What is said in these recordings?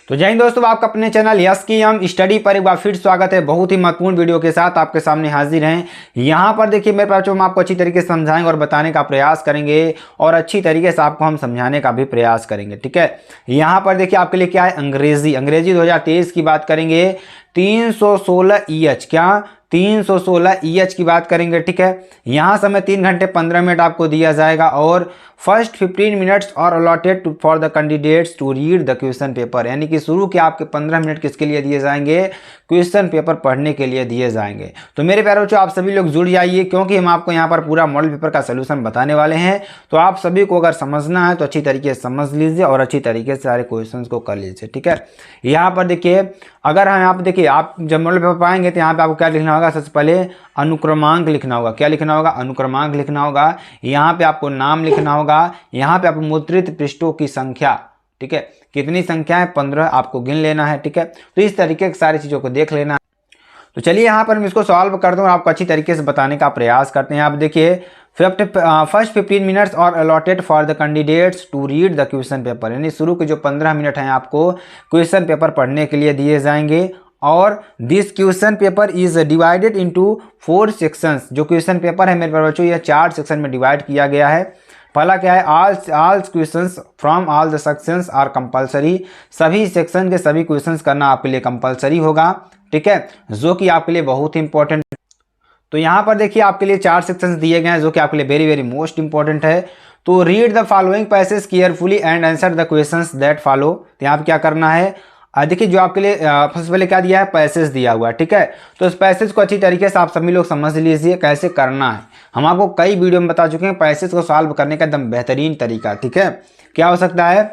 तो जय हिंद दोस्तों, आपका अपने चैनल यस की हम स्टडी पर एक बार फिर स्वागत है। बहुत ही महत्वपूर्ण वीडियो के साथ आपके सामने हाजिर हैं। यहाँ पर देखिए मेरे पास हम आपको अच्छी तरीके से समझाएंगे और बताने का प्रयास करेंगे और अच्छी तरीके से आपको हम समझाने का भी प्रयास करेंगे। ठीक है, यहाँ पर देखिए आपके लिए क्या है, अंग्रेजी 2023 की बात करेंगे। 316 EH, क्या 316 EH की बात करेंगे। ठीक है, यहाँ समय 3 घंटे 15 मिनट आपको दिया जाएगा और first 15 minutes are allotted for the candidates to read the question paper, यानी कि शुरू के आपके 15 मिनट किसके लिए दिए जाएंगे, क्वेश्चन पेपर पढ़ने के लिए दिए जाएंगे। तो मेरे प्यारे बच्चों, आप सभी लोग जुड़ जाइए क्योंकि हम आपको यहाँ पर पूरा मॉडल पेपर का सोल्यूशन बताने वाले हैं। तो आप सभी को अगर समझना है तो अच्छी तरीके से समझ लीजिए और अच्छी तरीके से सारे क्वेश्चन को कर लीजिए। ठीक है, यहाँ पर देखिए अगर हम यहाँ पर देखिए आप जब मॉडल पेपर पाएंगे तो यहाँ पे आपको क्या लिखना होगा, सबसे पहले अनुक्रमांक लिखना होगा। क्या लिखना होगा, अनुक्रमांक लिखना होगा। यहाँ पे आपको नाम लिखना होगा। यहाँ पे आप मुद्रित पृष्ठों की संख्या, ठीक है, कितनी संख्या है, 15 आपको गिन लेना है। ठीक है, तो इस तरीके की सारी चीजों को देख लेना है। तो चलिए यहाँ पर हम इसको सॉल्व करते हैं और आपको अच्छी तरीके से बताने का प्रयास करते हैं। आप देखिए first 15 minutes are allotted for the candidates to read the question paper, यानी शुरू के जो 15 मिनट हैं आपको क्वेश्चन पेपर पढ़ने के लिए दिए जाएंगे। और this question paper is divided into 4 sections. जो क्वेश्चन पेपर है मेरे प्यारे बच्चों, यह 4 सेक्शन में डिवाइड किया गया है। पहला क्या है, all questions from all the sections are compulsory. सभी सेक्शन के सभी क्वेश्चंस करना आपके लिए कंपलसरी होगा। ठीक है, जो कि आपके लिए बहुत ही इंपॉर्टेंट। तो यहाँ पर देखिए आपके लिए 4 सेक्शंस दिए गए हैं जो कि आपके लिए वेरी वेरी मोस्ट इंपॉर्टेंट है। तो read the following passage carefully and answer the questions that follow. तो यहाँ पर क्या करना है, देखिए जो आपके लिए सबसे पहले क्या दिया है, पैसेज दिया हुआ है। ठीक है, तो इस पैसेज को अच्छी तरीके से आप सभी लोग समझ लीजिए कैसे करना है। हम आपको कई वीडियो में बता चुके हैं पैसेज को सॉल्व करने का एकदम बेहतरीन तरीका। ठीक है, क्या हो सकता है,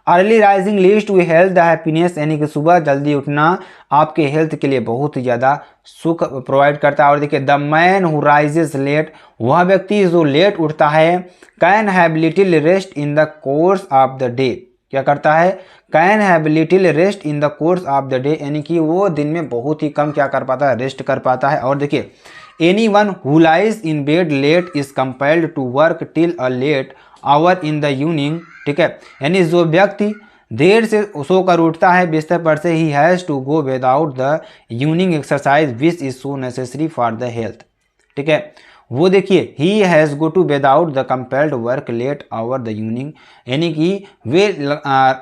early rising leads to health the happiness, यानी कि सुबह जल्दी उठना आपके हेल्थ के लिए बहुत ही ज़्यादा सुख प्रोवाइड करता है। और देखिए the man who rises late, वह व्यक्ति जो लेट उठता है, can have little rest in the course of the day. क्या करता है, can have little rest in the course of the day, यानी कि वो दिन में बहुत ही कम क्या कर पाता है, रेस्ट कर पाता है। और देखिए anyone who lies in bed late is compelled to work till a late hour in the evening. ठीक है, यानी जो व्यक्ति देर से सोकर उठता है बिस्तर पर से, he has to go without the evening exercise which is so necessary for the health. ठीक है, वो देखिए he has go to without the compelled work late hour the evening, यानी कि वे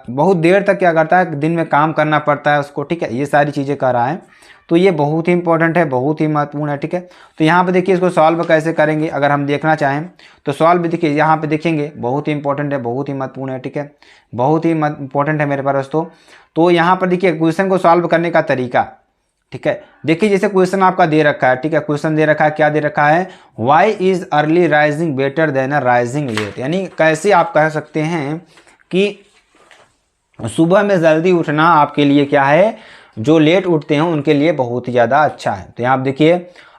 बहुत देर तक क्या करता है, दिन में काम करना पड़ता है उसको। ठीक है, ये सारी चीज़ें कर रहा है। तो ये बहुत ही इंपॉर्टेंट है, बहुत ही महत्वपूर्ण है। ठीक है, तो यहाँ पे देखिए इसको सॉल्व कैसे करेंगे अगर हम देखना चाहें तो सॉल्व देखिए यहाँ पे देखेंगे, बहुत ही इंपॉर्टेंट है, बहुत ही महत्वपूर्ण है। ठीक है, बहुत ही इंपॉर्टेंट है मेरे पास दोस्तों। तो यहाँ पर देखिए क्वेश्चन को सॉल्व करने का तरीका। ठीक है, देखिए जैसे क्वेश्चन आपका दे रखा है। ठीक है, क्वेश्चन दे रखा है, क्या दे रखा है, why is early rising better than a rising late, यानी कैसे आप कह सकते हैं कि सुबह में जल्दी उठना आपके लिए क्या है, जो लेट उठते हैं उनके लिए बहुत ही ज़्यादा अच्छा है। तो यहाँ आप देखिए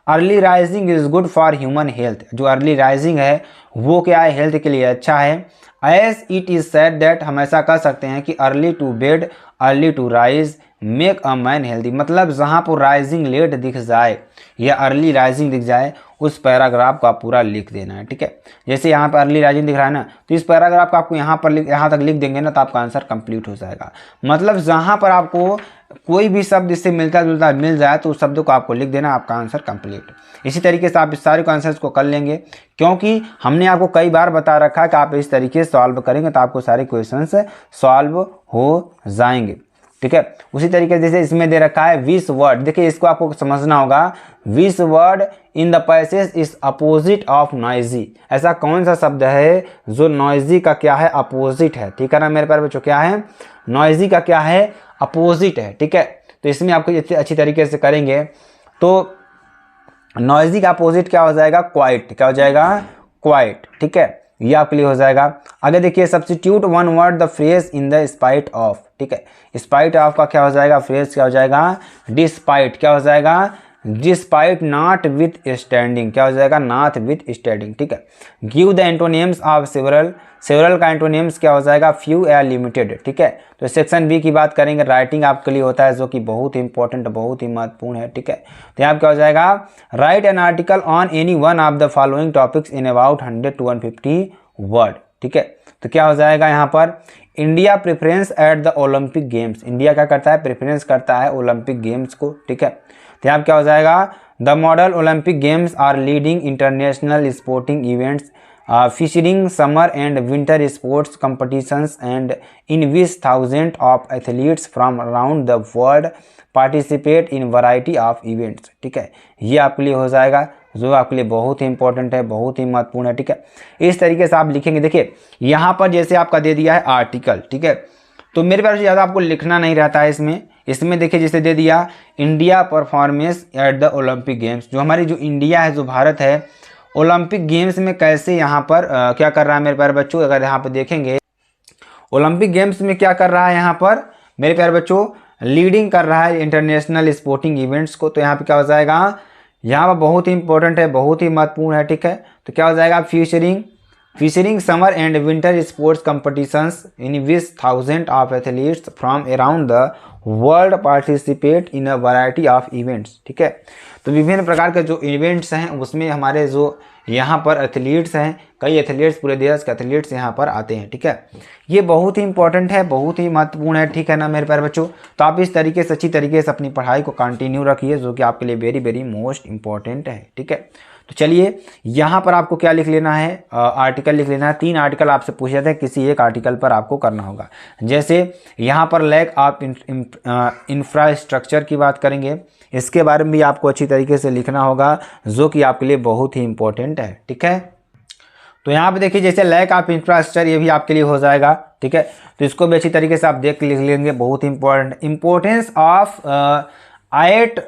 early rising is good for human health, जो अर्ली राइजिंग है वो क्या है, हेल्थ के लिए अच्छा है। As it is said that, हम ऐसा कह सकते हैं कि early to bed early to rise make a man healthy, मतलब जहाँ पर राइजिंग लेट दिख जाए या अर्ली राइजिंग दिख जाए उस पैराग्राफ को आप पूरा लिख देना है। ठीक है, जैसे यहाँ पर अर्ली राइजिंग दिख रहा है ना, तो इस पैराग्राफ को आपको यहाँ पर यहाँ तक लिख देंगे ना तो आपका आंसर कंप्लीट हो जाएगा। मतलब जहाँ पर आपको कोई भी शब्द इससे मिलता जुलता मिल जाए तो उस शब्द को आपको लिख देना, आपका आंसर कंप्लीट। इसी तरीके से आप इस सारे आंसर्स को कर लेंगे क्योंकि हमने आपको कई बार बता रखा है कि आप इस तरीके से सॉल्व करेंगे तो आपको सारे क्वेश्चंस सॉल्व हो जाएंगे। ठीक है, उसी तरीके से जैसे इसमें दे रखा है विच वर्ड, देखिए इसको आपको समझना होगा। विच word in the passage is opposite of noisy, ऐसा कौन सा शब्द है जो नॉइजी का क्या है, अपोजिट है। ठीक है ना मेरे प्यारे बच्चों, क्या है, नॉइजी का क्या है, अपोजिट है। ठीक है, तो इसमें आपको अच्छी तरीके से करेंगे तो नॉइजी का अपोजिट क्या हो जाएगा, क्वाइट। क्या हो जाएगा, क्वाइट। ठीक है, ये आपके लिए हो जाएगा। आगे देखिए substitute one word the phrase in the spite of. ठीक है, स्पाइट ऑफ का क्या हो जाएगा, फ्रेज क्या हो जाएगा, डिस्पाइट। क्या हो जाएगा, डिस्पाइट नॉट विथ स्टैंडिंग। क्या हो जाएगा, नॉट विथ स्टैंडिंग। ठीक है, give the एंटोनियम्स of several, several का एंटोनियम्स क्या हो जाएगा, फ्यू या लिमिटेड। ठीक है, तो सेक्शन बी की बात करेंगे, राइटिंग आपके लिए होता है जो कि बहुत ही इंपॉर्टेंट, बहुत ही महत्वपूर्ण है। ठीक है, तो यहाँ क्या हो जाएगा, right an article on any one of the following topics in about 100 to 150 word. ठीक है, तो क्या हो जाएगा यहाँ पर, India preference at the Olympic games, India क्या करता है, प्रेफरेंस करता है ओलंपिक गेम्स को, ठीक है। तो यहाँ क्या हो जाएगा, the model Olympic games are leading international sporting events featuring summer and winter sports competitions and in which thousands of athletes from around the world participate in variety of events, ठीक है। ये आपके लिए हो जाएगा जो आपके लिए बहुत ही इंपॉर्टेंट है, बहुत ही महत्वपूर्ण है, ठीक है। इस तरीके से आप लिखेंगे। देखिए यहाँ पर जैसे आपका दे दिया है आर्टिकल, ठीक है, तो मेरे पास ज़्यादा आपको लिखना नहीं रहता है इसमें देखिए जैसे दे दिया India performance at the Olympic games, जो हमारी जो इंडिया है, जो भारत है, ओलंपिक गेम्स में कैसे यहाँ पर क्या कर रहा है मेरे प्यारे बच्चों। अगर यहाँ पर देखेंगे ओलंपिक गेम्स में क्या कर रहा है यहाँ पर मेरे प्यारे बच्चों, लीडिंग कर रहा है इंटरनेशनल स्पोर्टिंग इवेंट्स को। तो यहाँ पे क्या हो जाएगा, यहाँ पर बहुत ही इंपॉर्टेंट है, बहुत ही महत्वपूर्ण है, ठीक है। तो क्या हो जाएगा, featuring summer and winter sports competitions in which thousands of athletes from around the world participate in a variety of events, ठीक है। तो विभिन्न प्रकार के जो इवेंट्स हैं उसमें हमारे जो यहाँ पर एथलीट्स हैं, कई एथलीट्स, पूरे देश के एथलीट्स यहाँ पर आते हैं, ठीक है। ये बहुत ही इंपॉर्टेंट है, बहुत ही महत्वपूर्ण है, ठीक है ना मेरे प्यारे बच्चों। तो आप इस तरीके से अच्छी तरीके से अपनी पढ़ाई को कंटिन्यू रखिए, जो कि आपके लिए वेरी वेरी मोस्ट इंपॉर्टेंट है, ठीक है। तो चलिए यहाँ पर आपको क्या लिख लेना है, आर्टिकल लिख लेना है। 3 आर्टिकल आपसे पूछे जाते हैं, किसी एक आर्टिकल पर आपको करना होगा। जैसे यहाँ पर लैक ऑफ इंफ्रास्ट्रक्चर की बात करेंगे, इसके बारे में भी आपको अच्छी तरीके से लिखना होगा, जो कि आपके लिए बहुत ही इंपॉर्टेंट है, ठीक है। तो यहाँ पे देखिए जैसे लैक ऑफ इंफ्रास्ट्रक्चर, ये भी आपके लिए हो जाएगा, ठीक है। तो इसको भी अच्छी तरीके से आप लिख लेंगे, बहुत ही important. Importance of at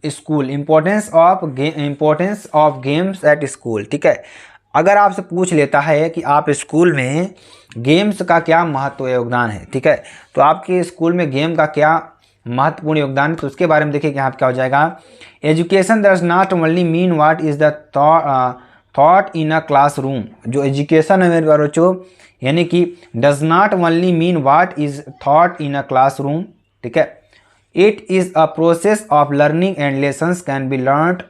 school, importance of games at school, ठीक है। अगर आपसे पूछ लेता है कि आप स्कूल में गेम्स का क्या महत्व योगदान है, ठीक है, तो आपके स्कूल में गेम का क्या महत्वपूर्ण योगदान है, तो उसके बारे में देखिए यहाँ पे क्या हो जाएगा, education does not only mean what is the thought in a classroom. जो एजुकेशन है मेरे बच्चों, यानी कि does not only mean what is thought in a classroom, ठीक है। It is a process of learning and lessons can be learned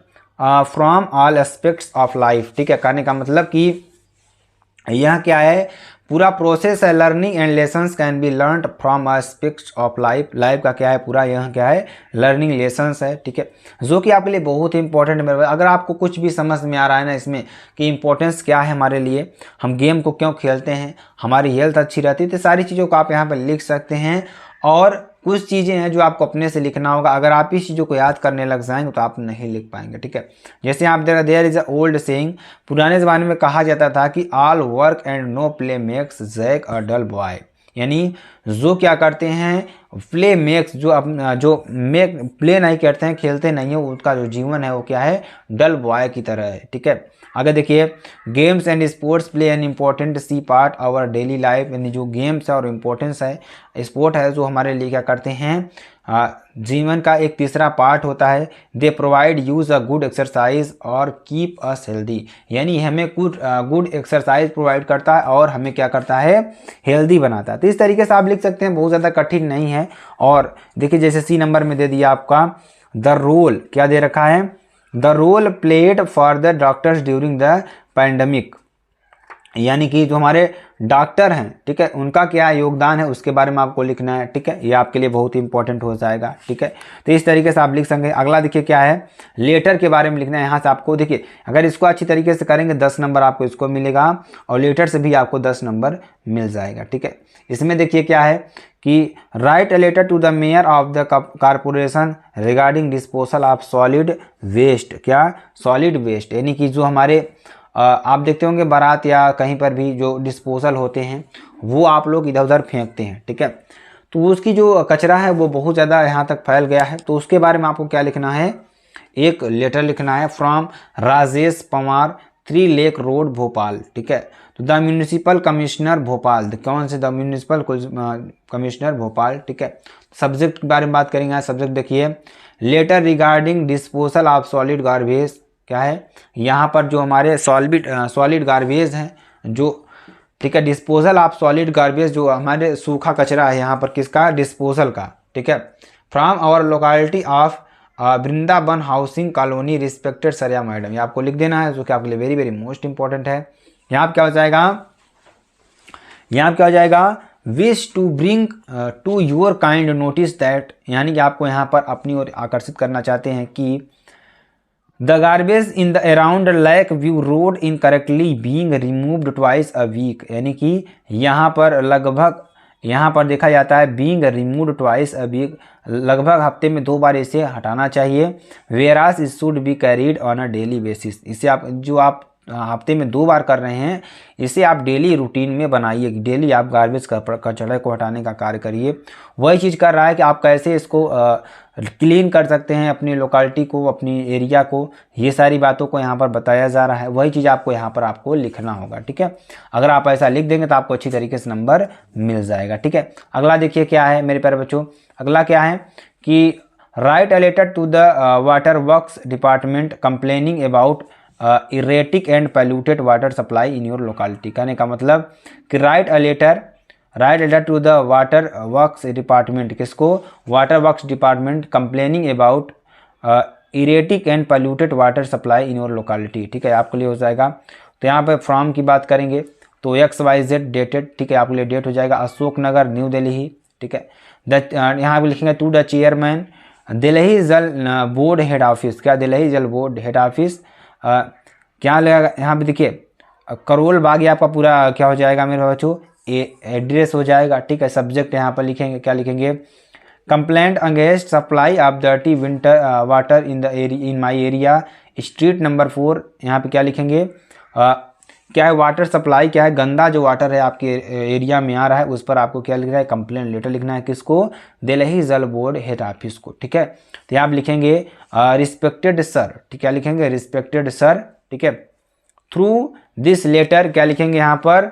from all aspects of life, ठीक है। कहने का मतलब कि यह क्या है, पूरा प्रोसेस है, learning and lessons can be learned from aspects of life. Life का क्या है, पूरा यह क्या है, लर्निंग लेसन्स है, ठीक है, जो कि आपके लिए बहुत ही इंपॉर्टेंट है। अगर आपको कुछ भी समझ में आ रहा है ना इसमें कि इंपॉर्टेंस क्या है हमारे लिए, हम गेम को क्यों खेलते हैं, हमारी हेल्थ अच्छी रहती है, तो सारी चीज़ों को आप यहाँ पर लिख सकते हैं। और कुछ चीज़ें हैं जो आपको अपने से लिखना होगा, अगर आप इस चीज़ों को याद करने लग जाएंगे तो आप नहीं लिख पाएंगे, ठीक है। जैसे आप there is a old saying, पुराने ज़माने में कहा जाता था कि all work and no play makes Jack a dull boy, यानी जो क्या करते हैं, प्ले मेक्स, जो मेक प्ले नहीं करते हैं, खेलते नहीं है, उसका जो जीवन है वो क्या है, डल बॉय की तरह है, ठीक है। अगर देखिए games and sports play an important see part our daily life, यानी जो गेम्स है और इम्पोर्टेंस है, स्पोर्ट है जो हमारे लिए क्या करते हैं, जीवन का एक तीसरा पार्ट होता है। They provide use a good exercise और कीप अस हेल्दी, यानी हमें गुड एक्सरसाइज प्रोवाइड करता है और हमें क्या करता है, हेल्दी बनाता है। तो इस तरीके से आप लिख सकते हैं, बहुत ज़्यादा कठिन नहीं है। और देखिए जैसे सी नंबर में दे दिया आपका द रोल, क्या दे रखा है, the role played for the doctors during the pandemic, यानी कि जो हमारे डॉक्टर हैं, ठीक है, उनका क्या योगदान है उसके बारे में आपको लिखना है, ठीक है। ये आपके लिए बहुत ही इंपॉर्टेंट हो जाएगा, ठीक है। तो इस तरीके से आप लिख सकेंगे। अगला देखिए क्या है, लेटर के बारे में लिखना है। यहाँ से आपको देखिए अगर इसको अच्छी तरीके से करेंगे 10 नंबर आपको इसको मिलेगा, और लेटर से भी आपको 10 नंबर मिल जाएगा, ठीक है। इसमें देखिए क्या है कि write a letter to the mayor of the corporation regarding disposal of solid waste, क्या, सॉलिड वेस्ट, यानी कि जो हमारे आप देखते होंगे बारात या कहीं पर भी जो डिस्पोजल होते हैं वो आप लोग इधर उधर फेंकते हैं, ठीक है। तो उसकी जो कचरा है वो बहुत ज़्यादा यहाँ तक फैल गया है, तो उसके बारे में आपको क्या लिखना है, एक लेटर लिखना है from Rajesh Pawar, 3 lake road Bhopal, ठीक है। तो द म्यूनिसिपल कमिश्नर भोपाल, कौन से, द म्यूनिसिपल कमिश्नर भोपाल, ठीक है। सब्जेक्ट के बारे में बात करेंगे। सब्जेक्ट देखिए letter regarding disposal of solid garbage, क्या है, यहाँ पर जो हमारे सॉलिड गार्बेज हैं, जो, ठीक है, डिस्पोजल ऑफ सॉलिड गार्बेज, जो हमारे सूखा कचरा है यहाँ पर किसका, डिस्पोजल का, ठीक है, from our locality of Vrindavan housing colony respected सरिया मैडम, ये आपको लिख देना है, जो कि आपके लिए वेरी वेरी मोस्ट इंपॉर्टेंट है। यहाँ पर क्या हो जाएगा, यहाँ क्या हो जाएगा, wish to bring to your kind notice that, यानी कि आपको यहाँ पर अपनी ओर आकर्षित करना चाहते हैं कि the garbage in the around lake view road incorrectly being removed twice a week, यानी कि यहाँ पर लगभग, यहाँ पर देखा जाता है being removed twice a week, लगभग हफ्ते में 2 बार इसे हटाना चाहिए। Whereas it should be carried on a daily basis, इसे आप जो आप हफ्ते में 2 बार कर रहे हैं इसे आप डेली रूटीन में बनाइए, डेली आप गार्बेज कचड़े को हटाने का कार्य करिए। वही चीज़ कर रहा है कि आप कैसे इसको क्लीन कर सकते हैं अपनी लोकेलिटी को, अपनी एरिया को, ये सारी बातों को यहाँ पर बताया जा रहा है। वही चीज़ आपको यहाँ पर आपको लिखना होगा, ठीक है। अगर आप ऐसा लिख देंगे तो आपको अच्छी तरीके से नंबर मिल जाएगा, ठीक है। अगला देखिए क्या है मेरे प्यारे बच्चों, अगला क्या है कि write a letter to the water works department complaining about erratic and polluted water supply in your locality. कहने का मतलब कि write a letter to the water works department, किसको, water works department, complaining about erratic and polluted water supply in your locality, ठीक है, आपके लिए हो जाएगा। तो यहाँ पे फ्रॉम की बात करेंगे तो XYZ डेटेड, ठीक है, आपके लिए डेट हो जाएगा अशोक नगर न्यू दिल्ली, ठीक है। यहाँ पे लिखेंगे टू द चेयरमैन दिल्ली जल बोर्ड हेड ऑफिस, क्या दिल्ली जल बोर्ड हेड ऑफिस, क्या लगेगा यहाँ पे देखिए करोल बाग, आपका पूरा क्या हो जाएगा मेरे बच्चों, एड्रेस हो जाएगा, ठीक है। सब्जेक्ट यहाँ पर लिखेंगे, क्या लिखेंगे, complaint against supply of dirty winter water in my area, street number 4, यहाँ पे क्या लिखेंगे, क्या है वाटर सप्लाई, क्या है गंदा जो वाटर है आपके एरिया में आ रहा है उस पर आपको क्या लिखना है, कंप्लेंट लेटर लिखना है, किसको, दिल्ली जल बोर्ड हेड ऑफिस को, ठीक है। तो यहाँ आप लिखेंगे रिस्पेक्टेड सर, ठीक है, लिखेंगे रिस्पेक्टेड सर, ठीक है। थ्रू दिस लेटर, क्या लिखेंगे यहाँ पर,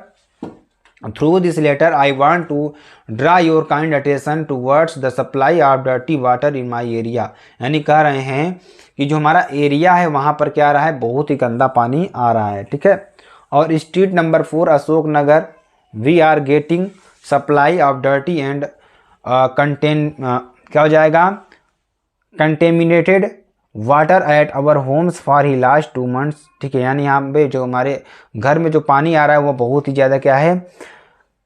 through this letter I want to draw your kind attention towards the supply of dirty water in my area, यानी कह रहे हैं कि जो हमारा एरिया है वहाँ पर क्या आ रहा है, बहुत ही गंदा पानी आ रहा है, ठीक है। और street number 4 Ashok Nagar, we are getting supply of dirty and क्या हो जाएगा, contaminated water at our homes for he last 2 months, ठीक है। यानी यहाँ पे जो हमारे घर में जो पानी आ रहा है वो बहुत ही ज़्यादा क्या है,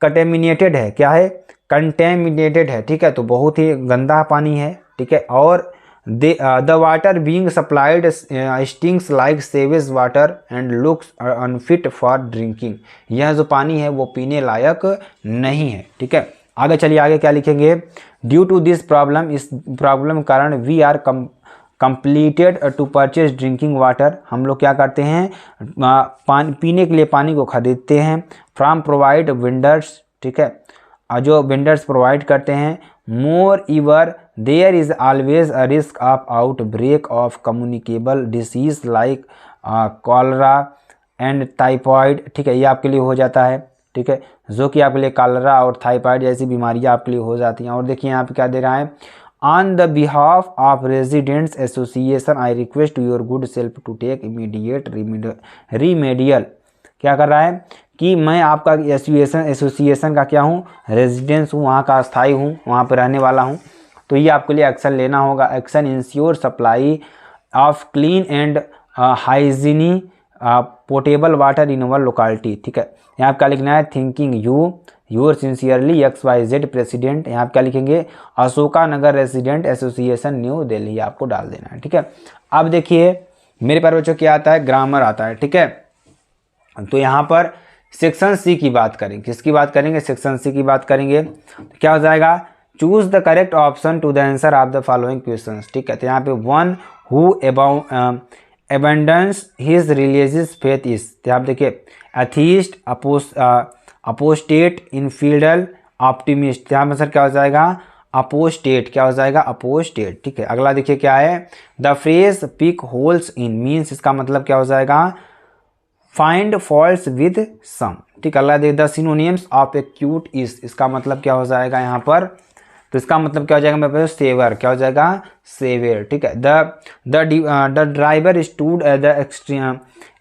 कंटेमिनेटेड है, क्या है, कंटेमिनेटेड है, ठीक है, तो बहुत ही गंदा पानी है, ठीक है। और the water being supplied stings like sewage water and looks unfit for drinking, यह जो पानी है वो पीने लायक नहीं है, ठीक है। आगे चलिए, आगे क्या लिखेंगे, ड्यू टू दिस प्रॉब्लम, इस प्रॉब्लम कारण we are completed to purchase drinking water, हम लोग क्या करते हैं, पीने के लिए पानी को खरीदते हैं, फ्रॉम प्रोवाइड वेंडर्स, ठीक है, जो वेंडर्स प्रोवाइड करते हैं। Moreover there is always a risk of outbreak of communicable disease like cholera and typhoid, ठीक है, ये आपके लिए हो जाता है, ठीक है, जो कि आपके लिए कॉलरा और टाइफाइड जैसी बीमारियां आपके लिए हो जाती हैं। और देखिए यहाँ पे क्या दे रहा है, on the behalf of residents association I request your good self to take immediate remedial, क्या कर रहा है कि मैं आपका एसोसिएशन का क्या हूँ, रेजिडेंस हूँ, वहाँ का स्थायी हूँ, वहाँ पर रहने वाला हूँ, तो ये आपके लिए एक्शन लेना होगा। Action ensure supply of clean and hygienic portable water in our locality, ठीक है। यहाँ क्या लिखना है, thanking you yours sincerely XYZ president, यहाँ क्या लिखेंगे, Ashoka Nagar resident association new Delhi, आपको डाल देना है, ठीक है। अब देखिए मेरे प्यारे बच्चों क्या आता है, ग्रामर आता है, ठीक है। तो यहाँ पर सेक्शन सी की बात करेंगे, किसकी बात करेंगे, सेक्शन सी की बात करेंगे, तो क्या हो जाएगा, choose the correct option to the answer of the following questions, ठीक है। तो यहाँ पे one who abandons his religious faith is, तो आप देखिए एथीस्ट, अपोस्टेट, इनफिडल, ऑप्टिमिस्ट, यहाँ पर सर क्या हो जाएगा, अपोस्टेट, क्या हो जाएगा, अपोस्टेट, ठीक है। अगला देखिए क्या है, the phrase pick holes in means, इसका मतलब क्या हो जाएगा, फाइंड फॉल्ट्स विद सम, ठीक है। अगला देखिए the synonyms of acute is, इसका मतलब क्या हो जाएगा यहाँ पर, तो इसका मतलब क्या हो जाएगा मेरे पास, सेवर, क्या हो जाएगा, सेवियर, ठीक है। The driver stood at the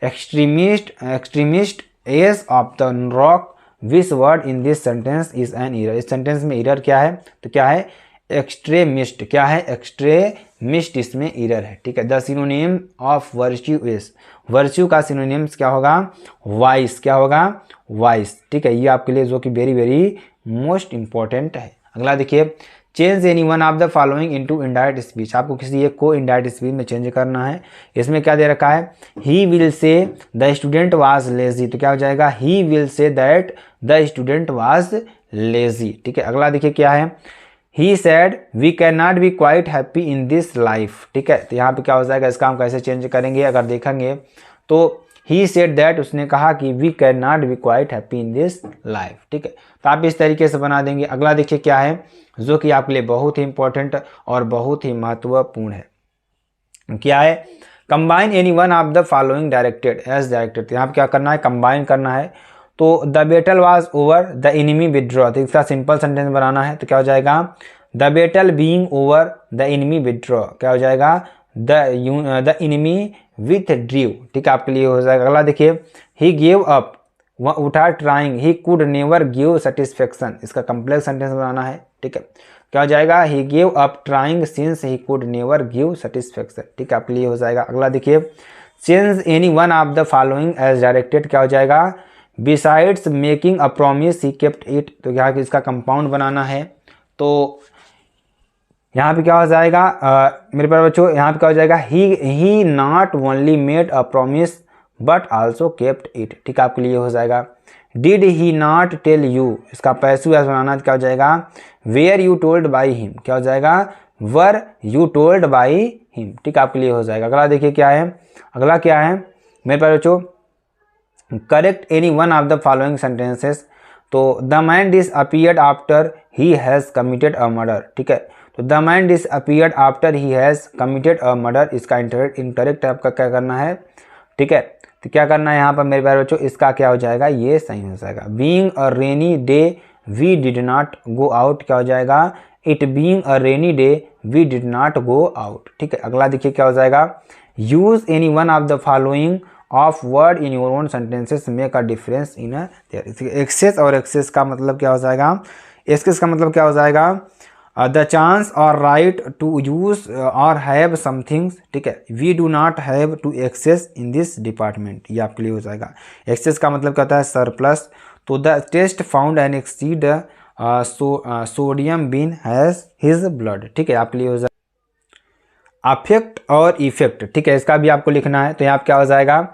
extremist edge of the rock, which word in this sentence is an error, इस सेंटेंस में एरर क्या है, तो क्या है, एक्सट्रेमिस्ट, क्या है? एक्सट्रेमिस्ट, इसमें एरर है, ठीक है। The synonym of virtue is, virtue का सिनोनिम्स क्या होगा? वाइस, क्या होगा? वाइस, ठीक है। ये आपके लिए जो कि वेरी वेरी मोस्ट इंपॉर्टेंट है। अगला देखिए, change any one of the following into indirect speech, आपको किसी एक को इनडायरेक्ट स्पीच में चेंज करना है। इसमें क्या दे रखा है? He will say the student was lazy, तो क्या हो जाएगा? He will say that the student was lazy, ठीक है। अगला देखिए क्या है? He said we can not be quite happy in this life, ठीक है। तो यहाँ पे क्या हो जाएगा? इसका हम कैसे चेंज करेंगे? अगर देखेंगे तो ही सेड दैट, उसने कहा कि we can not be quite happy in this life, ठीक है। तो आप इस तरीके से बना देंगे। अगला देखिए क्या है, जो कि आपके लिए बहुत ही इंपॉर्टेंट और बहुत ही महत्वपूर्ण है। क्या है? Combine any one of the following directed as directed, तो यहाँ पे क्या करना है? कंबाइन करना है। तो the battle was over the enemy withdraw, तो इसका सिंपल सेंटेंस बनाना है। तो क्या हो जाएगा? The battle being over the enemy withdraw, क्या हो जाएगा? द एनिमी विथ ड्रीव, ठीक है, आपके लिए हो जाएगा। अगला देखिए, ही गेव अप, वह उठा trying, he could never give satisfaction, इसका कम्प्लेक्स सेंटेंस बनाना है, ठीक है। क्या हो जाएगा? He gave up trying since he could never give satisfaction, ठीक है, आपके लिए हो जाएगा। अगला देखिए, change any one of the following as directed, क्या हो जाएगा? Besides making a promise he kept it, तो यहाँ इसका कंपाउंड बनाना है। तो यहाँ पे क्या हो जाएगा मेरे प्यारे बच्चों? यहाँ पे क्या हो जाएगा? He not only made a promise but also kept it, ठीक है, आपके लिए हो जाएगा। Did he not tell you, इसका पैसिव वॉइस बनाना, क्या हो जाएगा? Were you told by him, क्या हो जाएगा? Were you told by him, ठीक है, आपके लिए हो जाएगा। अगला देखिए क्या है? अगला क्या है मेरे प्यारे बच्चों? Correct any one of the following sentences, तो the man disappeared after he has committed a murder, ठीक है। तो the man disappeared after he has committed a murder, इसका इनकरेक्ट आपका क्या करना है, ठीक है। तो क्या करना है यहाँ पर मेरे प्यारे बच्चों? इसका क्या हो जाएगा? ये सही हो जाएगा। Being a rainy day we did not go out, क्या हो जाएगा? It being a rainy day we did not go out, ठीक है। अगला देखिए क्या हो जाएगा? Use any one of the following of word in your own sentences make a difference in there. Access और एक्सेस का मतलब क्या हो जाएगा? एक्सेस का मतलब क्या हो जाएगा? द चांस और राइट टू यूज और हैव समथिंग्स, ठीक है। We do not have to access in this department, ये आपके लिए हो जाएगा। एक्सेस का मतलब क्या होता है? सरप्लस। तो the test found an exceed sodium been has his blood, ठीक है, आपके लिए हो जाएगा। अफेक्ट और इफेक्ट, ठीक है, इसका भी आपको लिखना है। तो यहाँ क्या हो जाएगा?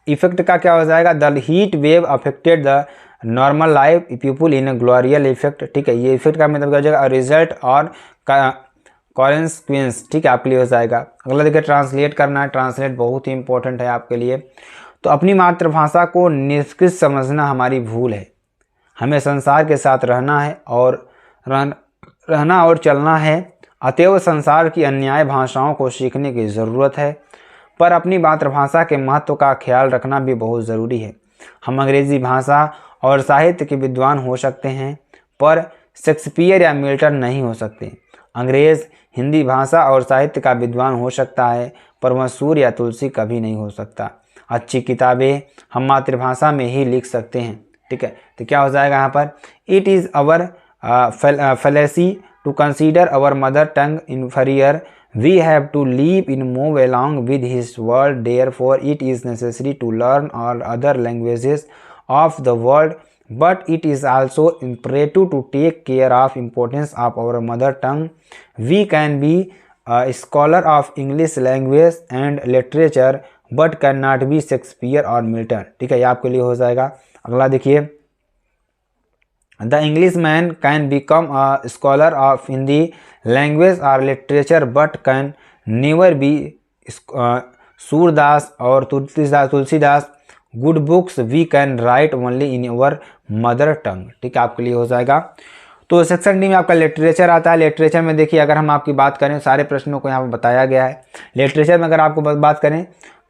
इफेक्ट का क्या हो जाएगा? The heat wave affected the normal life people in glorial effect, ठीक है। ये इफेक्ट का मतलब क्या हो जाएगा? रिजल्ट और कॉन्सिक्वेंस, ठीक है, आपके लिए हो जाएगा। अगला देखिए, ट्रांसलेट करना है। ट्रांसलेट बहुत ही इंपॉर्टेंट है आपके लिए। तो अपनी मातृभाषा को निष्कृत समझना हमारी भूल है। हमें संसार के साथ रहना है और रहना और चलना है। अतएव संसार की अन्य भाषाओं को सीखने की ज़रूरत है, पर अपनी मातृभाषा के महत्व का ख्याल रखना भी बहुत ज़रूरी है। हम अंग्रेज़ी भाषा और साहित्य के विद्वान हो सकते हैं, पर शेक्सपियर या मिल्टन नहीं हो सकते। अंग्रेज़ हिंदी भाषा और साहित्य का विद्वान हो सकता है, पर वह सूर्य या तुलसी कभी नहीं हो सकता। अच्छी किताबें हम मातृभाषा में ही लिख सकते हैं, ठीक है। तो क्या हो जाएगा यहाँ पर? It is our fallacy to consider our mother tongue inferior. We have to live and move along with his world. Therefore, it is necessary to learn all other languages of the world, but it is also imperative to take care of importance of our mother tongue. We can be a scholar of English language and literature, but cannot be Shakespeare or Milton, ठीक है, ये आपके लिए हो जाएगा। अगला देखिए, The Englishman can become a scholar of Hindi language or literature, but can never be Surdas और Tulsidas. Good books we can write only in our mother tongue, ठीक है, आपके लिए हो जाएगा। तो सेक्शन डी में आपका लिटरेचर आता है। लिटरेचर में देखिए, अगर हम आपकी बात करें, सारे प्रश्नों को यहाँ पर बताया गया है। लिटरेचर में अगर आपको बात करें,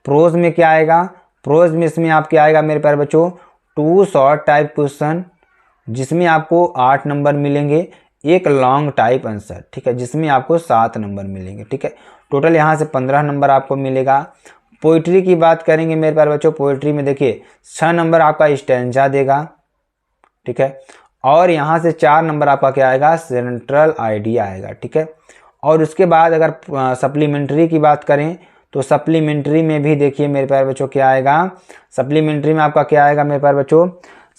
प्रोज में क्या आएगा? प्रोज में इसमें आपके आएगा मेरे प्यारे बच्चों 2 शॉर्ट टाइप क्वेश्चन, जिसमें आपको 8 नंबर मिलेंगे। एक लॉन्ग टाइप आंसर, ठीक है, जिसमें आपको 7 नंबर मिलेंगे, ठीक है। टोटल यहाँ से 15 नंबर आपको मिलेगा। पोइट्री की बात करेंगे मेरे प्यारे बच्चों, पोइट्री में देखिए 6 नंबर आपका स्टैंजा देगा, ठीक है, और यहाँ से 4 नंबर आपका क्या आएगा, सेंट्रल आइडिया आएगा, ठीक है। और उसके बाद अगर सप्लीमेंट्री की बात करें तो सप्लीमेंट्री में भी देखिए मेरे प्यारे बच्चों क्या आएगा, सप्लीमेंट्री में आपका क्या आएगा मेरे प्यारे बच्चों,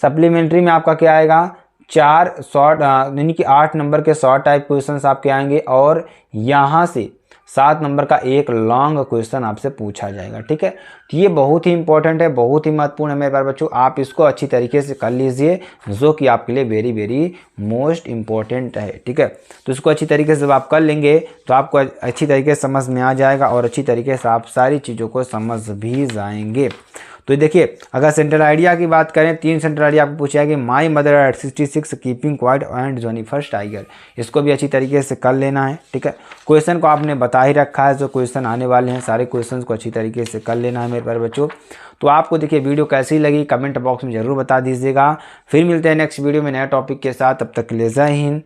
सप्लीमेंट्री में आपका क्या आएगा, 4 शॉर्ट यानी कि 8 नंबर के शॉर्ट टाइप क्वेश्चंस आपके आएंगे और यहाँ से 7 नंबर का एक लॉन्ग क्वेश्चन आपसे पूछा जाएगा, ठीक है। तो ये बहुत ही इंपॉर्टेंट है, बहुत ही महत्वपूर्ण है मेरे प्यारे बच्चों, आप इसको अच्छी तरीके से कर लीजिए, जो कि आपके लिए वेरी वेरी मोस्ट इम्पॉर्टेंट है, ठीक है। तो इसको अच्छी तरीके से जब आप कर लेंगे तो आपको अच्छी तरीके से समझ में आ जाएगा और अच्छी तरीके से आप सारी चीज़ों को समझ भी जाएंगे। तो देखिए अगर सेंट्रल आइडिया की बात करें, 3 सेंट्रल आइडिया आपको पूछा है कि my mother eight 66 keeping quiet and Johnny first tiger, इसको भी अच्छी तरीके से कर लेना है, ठीक है। क्वेश्चन को आपने बता ही रखा है, जो क्वेश्चन आने वाले हैं सारे क्वेश्चन को अच्छी तरीके से कर लेना है मेरे प्यारे बच्चों। तो आपको देखिए वीडियो कैसी लगी कमेंट बॉक्स में ज़रूर बता दीजिएगा। फिर मिलते हैं नेक्स्ट वीडियो में नए टॉपिक के साथ, तब तक के लिए जय हिंद,